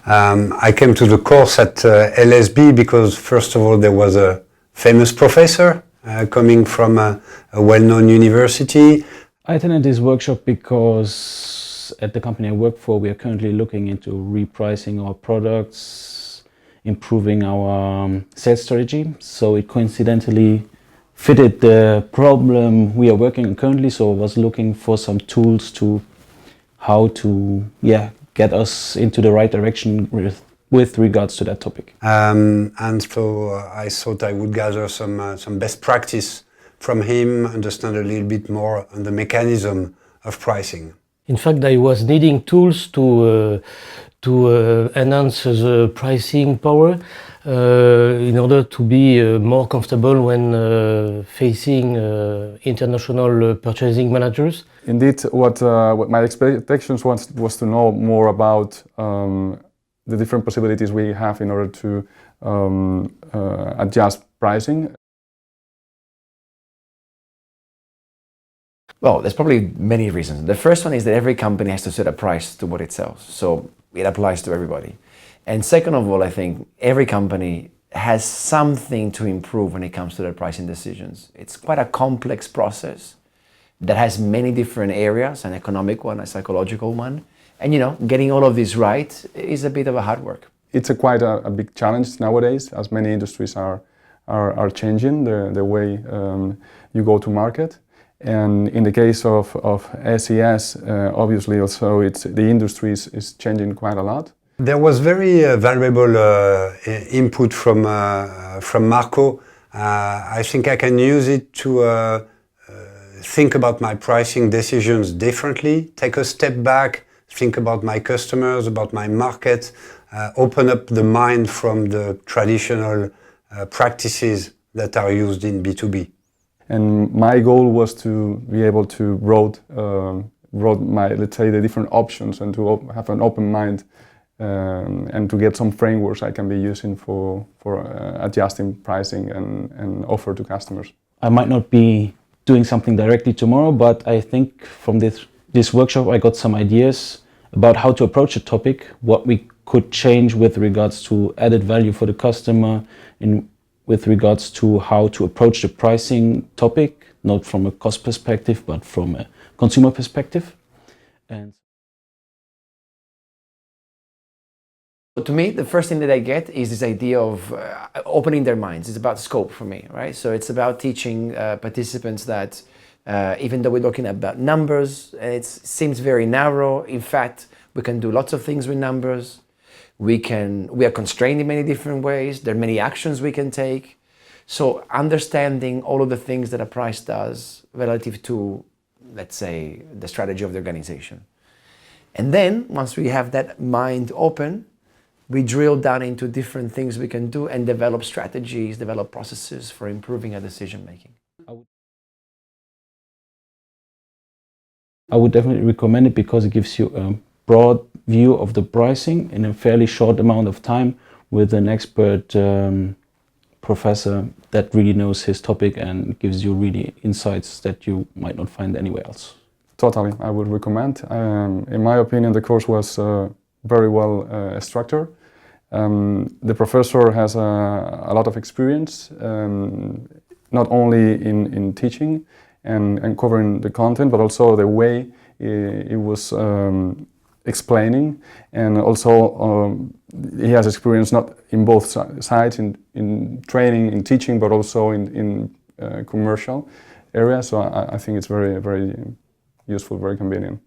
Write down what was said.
I came to the course at LSB because, first of all, there was a famous professor coming from a well-known university. I attended this workshop because at the company I work for, we are currently looking into repricing our products, improving our sales strategy. So it coincidentally fitted the problem we are working on currently. So I was looking for some tools to how to get us into the right direction with regards to that topic. And so I thought I would gather some best practice from him, understand a little bit more on the mechanism of pricing. In fact, I was needing tools to enhance the pricing power in order to be more comfortable when facing international purchasing managers. Indeed, what my expectations was to know more about the different possibilities we have in order to adjust pricing. Well, there's probably many reasons. The first one is that every company has to set a price to what it sells, so it applies to everybody. And second of all, I think every company has something to improve when it comes to their pricing decisions. It's quite a complex process that has many different areas, an economic one, a psychological one. And getting all of this right is a bit of a hard work. It's quite a big challenge nowadays, as many industries are changing the way you go to market. And in the case of SES, obviously also the industry is changing quite a lot. There was very valuable input from Marco. I think I can use it to think about my pricing decisions differently, take a step back, think about my customers, about my market, open up the mind from the traditional practices that are used in B2B. And my goal was to be able to broad let's say, the different options and to have an open mind and to get some frameworks I can be using for adjusting pricing and offer to customers. I might not be doing something directly tomorrow, but I think from this workshop I got some ideas about how to approach the topic, what we could change with regards to added value for the customer, with regards to how to approach the pricing topic, not from a cost perspective, but from a consumer perspective. And to me, the first thing that I get is this idea of opening their minds. It's about scope for me, right? So it's about teaching participants that even though we're looking about numbers, it seems very narrow. In fact, we can do lots of things with numbers. We are constrained in many different ways. There are many actions we can take. So understanding all of the things that a price does relative to, let's say, the strategy of the organization. And then once we have that mind open, we drill down into different things we can do and develop strategies, develop processes for improving our decision making. I would definitely recommend it because it gives you a broad view of the pricing in a fairly short amount of time with an expert professor that really knows his topic and gives you really insights that you might not find anywhere else. Totally, I would recommend. In my opinion, the course was very well structured. The professor has a lot of experience, not only in teaching and covering the content, but also the way it was explaining, and also he has experience not in both sides, in training, in teaching, but also in commercial areas. So I think it's very, very useful, very convenient.